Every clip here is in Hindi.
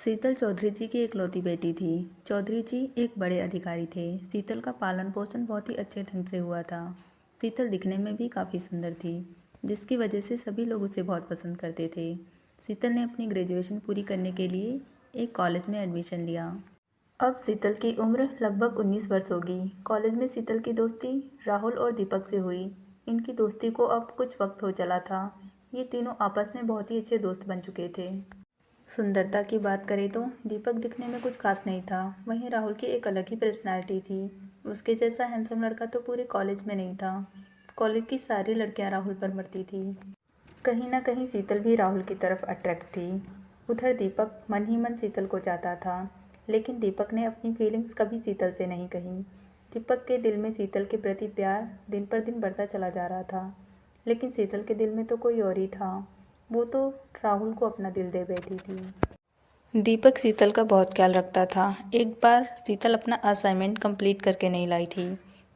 शीतल चौधरी जी की इकलौती बेटी थी। चौधरी जी एक बड़े अधिकारी थे। शीतल का पालन पोषण बहुत ही अच्छे ढंग से हुआ था। शीतल दिखने में भी काफ़ी सुंदर थी, जिसकी वजह से सभी लोग उसे बहुत पसंद करते थे। शीतल ने अपनी ग्रेजुएशन पूरी करने के लिए एक कॉलेज में एडमिशन लिया। अब शीतल की उम्र लगभग 19 वर्ष होगी। कॉलेज में शीतल की दोस्ती राहुल और दीपक से हुई। इनकी दोस्ती को अब कुछ वक्त हो चला था। ये तीनों आपस में बहुत ही अच्छे दोस्त बन चुके थे। सुंदरता की बात करें तो दीपक दिखने में कुछ खास नहीं था। वहीं राहुल की एक अलग ही पर्सनालिटी थी। उसके जैसा हैंडसम लड़का तो पूरे कॉलेज में नहीं था। कॉलेज की सारी लड़कियां राहुल पर मरती थी। कहीं ना कहीं शीतल भी राहुल की तरफ अट्रैक्ट थी। उधर दीपक मन ही मन शीतल को चाहता था, लेकिन दीपक ने अपनी फीलिंग्स कभी शीतल से नहीं कही। दीपक के दिल में शीतल के प्रति प्यार दिन पर दिन बढ़ता चला जा रहा था, लेकिन शीतल के दिल में तो कोई और ही था। वो तो राहुल को अपना दिल दे बैठी थी। दीपक शीतल का बहुत ख्याल रखता था। एक बार शीतल अपना असाइनमेंट कंप्लीट करके नहीं लाई थी,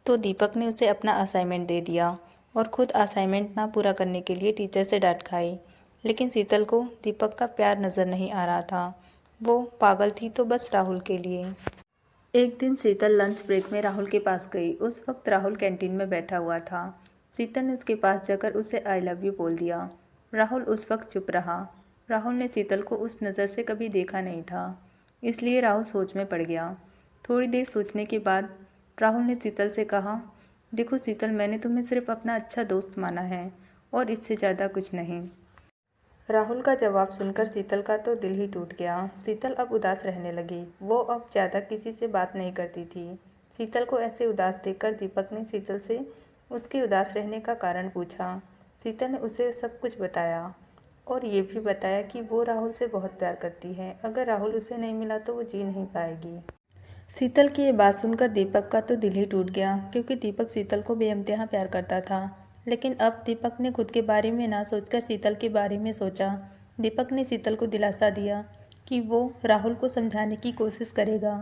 तो दीपक ने उसे अपना असाइनमेंट दे दिया और खुद असाइनमेंट ना पूरा करने के लिए टीचर से डांट खाई। लेकिन शीतल को दीपक का प्यार नज़र नहीं आ रहा था। वो पागल थी तो बस राहुल के लिए। एक दिन शीतल लंच ब्रेक में राहुल के पास गई। उस वक्त राहुल कैंटीन में बैठा हुआ था। शीतल ने उसके पास जाकर उसे आई लव यू बोल दिया। राहुल उस वक्त चुप रहा। राहुल ने शीतल को उस नज़र से कभी देखा नहीं था, इसलिए राहुल सोच में पड़ गया। थोड़ी देर सोचने के बाद राहुल ने शीतल से कहा, देखो शीतल, मैंने तुम्हें सिर्फ अपना अच्छा दोस्त माना है और इससे ज़्यादा कुछ नहीं। राहुल का जवाब सुनकर शीतल का तो दिल ही टूट गया। शीतल अब उदास रहने लगी। वो अब ज़्यादा किसी से बात नहीं करती थी। शीतल को ऐसे उदास देखकर दीपक ने शीतल से उसके उदास रहने का कारण पूछा। शीतल ने उसे सब कुछ बताया और ये भी बताया कि वो राहुल से बहुत प्यार करती है। अगर राहुल उसे नहीं मिला तो वो जी नहीं पाएगी। शीतल की ये बात सुनकर दीपक का तो दिल ही टूट गया, क्योंकि दीपक शीतल को बेइंतहा प्यार करता था। लेकिन अब दीपक ने खुद के बारे में ना सोचकर शीतल के बारे में सोचा। दीपक ने शीतल को दिलासा दिया कि वो राहुल को समझाने की कोशिश करेगा।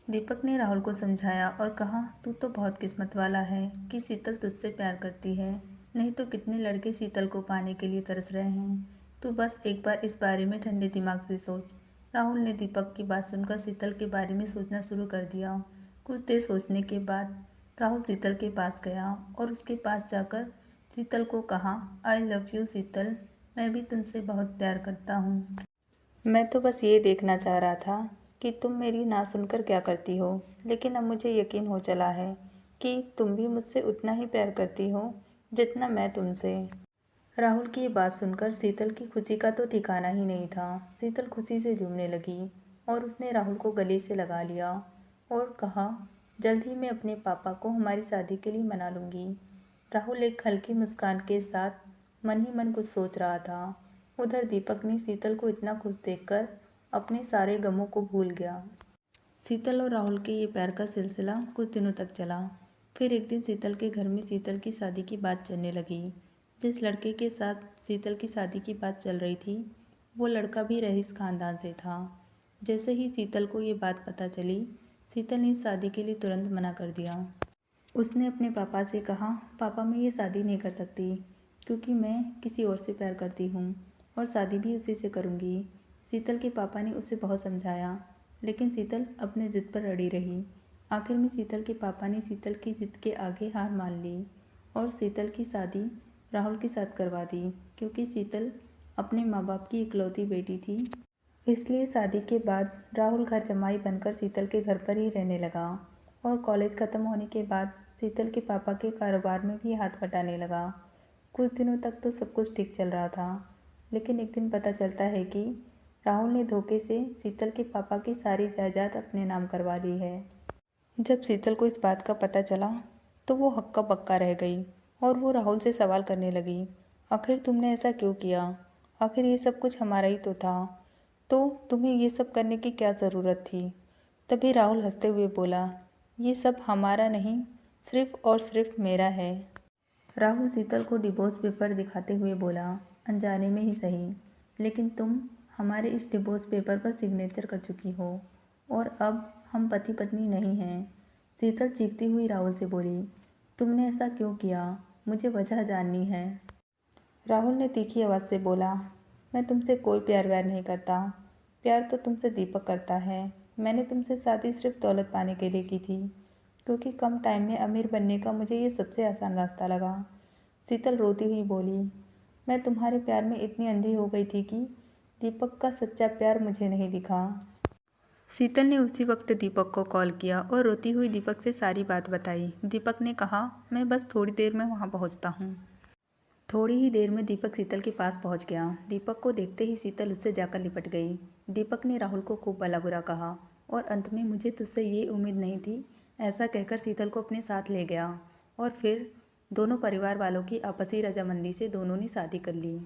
दीपक ने राहुल को समझाया और कहा, तू तो बहुत किस्मत वाला है कि शीतल तुझसे प्यार करती है, नहीं तो कितने लड़के शीतल को पाने के लिए तरस रहे हैं। तू बस एक बार इस बारे में ठंडे दिमाग से सोच। राहुल ने दीपक की बात सुनकर शीतल के बारे में सोचना शुरू कर दिया। कुछ देर सोचने के बाद राहुल शीतल के पास गया और उसके पास जाकर शीतल को कहा, आई लव यू शीतल, मैं भी तुमसे बहुत प्यार करता हूँ। मैं तो बस ये देखना चाह रहा था कि तुम मेरी ना सुनकर क्या करती हो, लेकिन अब मुझे यकीन हो चला है कि तुम भी मुझसे उतना ही प्यार करती हो जितना मैं तुमसे। राहुल की ये बात सुनकर शीतल की खुशी का तो ठिकाना ही नहीं था। शीतल खुशी से झूमने लगी और उसने राहुल को गले से लगा लिया और कहा, जल्द ही मैं अपने पापा को हमारी शादी के लिए मना लूँगी। राहुल एक हल्की मुस्कान के साथ मन ही मन कुछ सोच रहा था। उधर दीपक ने शीतल को इतना खुश देखकर अपने सारे गमों को भूल गया। शीतल और राहुल के ये प्यार का सिलसिला कुछ दिनों तक चला। फिर एक दिन शीतल के घर में शीतल की शादी की बात चलने लगी। जिस लड़के के साथ शीतल की शादी की बात चल रही थी, वो लड़का भी रईस खानदान से था। जैसे ही शीतल को ये बात पता चली, शीतल ने इस शादी के लिए तुरंत मना कर दिया। उसने अपने पापा से कहा, पापा मैं ये शादी नहीं कर सकती, क्योंकि मैं किसी और से प्यार करती हूँ और शादी भी उसी से करूँगी। शीतल के पापा ने उसे बहुत समझाया, लेकिन शीतल अपने ज़िद पर अड़ी रही। आखिर में शीतल के पापा ने शीतल की ज़िद के आगे हार मान ली और शीतल की शादी राहुल के साथ करवा दी, क्योंकि शीतल अपने माँ बाप की इकलौती बेटी थी। इसलिए शादी के बाद राहुल घर जमाई बनकर शीतल के घर पर ही रहने लगा और कॉलेज ख़त्म होने के बाद शीतल के पापा के कारोबार में भी हाथ बटाने लगा। कुछ दिनों तक तो सब कुछ ठीक चल रहा था, लेकिन एक दिन पता चलता है कि राहुल ने धोखे से शीतल के पापा की सारी जायदाद अपने नाम करवा ली है। जब शीतल को इस बात का पता चला तो वो हक्का बक्का रह गई और वो राहुल से सवाल करने लगी, आखिर तुमने ऐसा क्यों किया? आखिर ये सब कुछ हमारा ही तो था, तो तुम्हें ये सब करने की क्या ज़रूरत थी? तभी राहुल हंसते हुए बोला, ये सब हमारा नहीं, सिर्फ और सिर्फ मेरा है। राहुल शीतल को डिवोर्स पेपर दिखाते हुए बोला, अनजाने में ही सही, लेकिन तुम हमारे इस डिवोर्स पेपर पर सिग्नेचर कर चुकी हो और अब हम पति पत्नी नहीं हैं। शीतल चीखती हुई राहुल से बोली, तुमने ऐसा क्यों किया? मुझे वजह जाननी है। राहुल ने तीखी आवाज़ से बोला, मैं तुमसे कोई प्यार व्यार नहीं करता। प्यार तो तुमसे दीपक करता है। मैंने तुमसे शादी सिर्फ दौलत पाने के लिए की थी, क्योंकि कम टाइम में अमीर बनने का मुझे ये सबसे आसान रास्ता लगा। शीतल रोती हुई बोली, मैं तुम्हारे प्यार में इतनी अंधी हो गई थी कि दीपक का सच्चा प्यार मुझे नहीं दिखा। शीतल ने उसी वक्त दीपक को कॉल किया और रोती हुई दीपक से सारी बात बताई। दीपक ने कहा, मैं बस थोड़ी देर में वहाँ पहुँचता हूँ। थोड़ी ही देर में दीपक शीतल के पास पहुँच गया। दीपक को देखते ही शीतल उससे जाकर लिपट गई। दीपक ने राहुल को खूब भला बुरा कहा और अंत में मुझे तुझसे ये उम्मीद नहीं थी, ऐसा कहकर शीतल को अपने साथ ले गया। और फिर दोनों परिवार वालों की आपसी रजामंदी से दोनों ने शादी कर ली।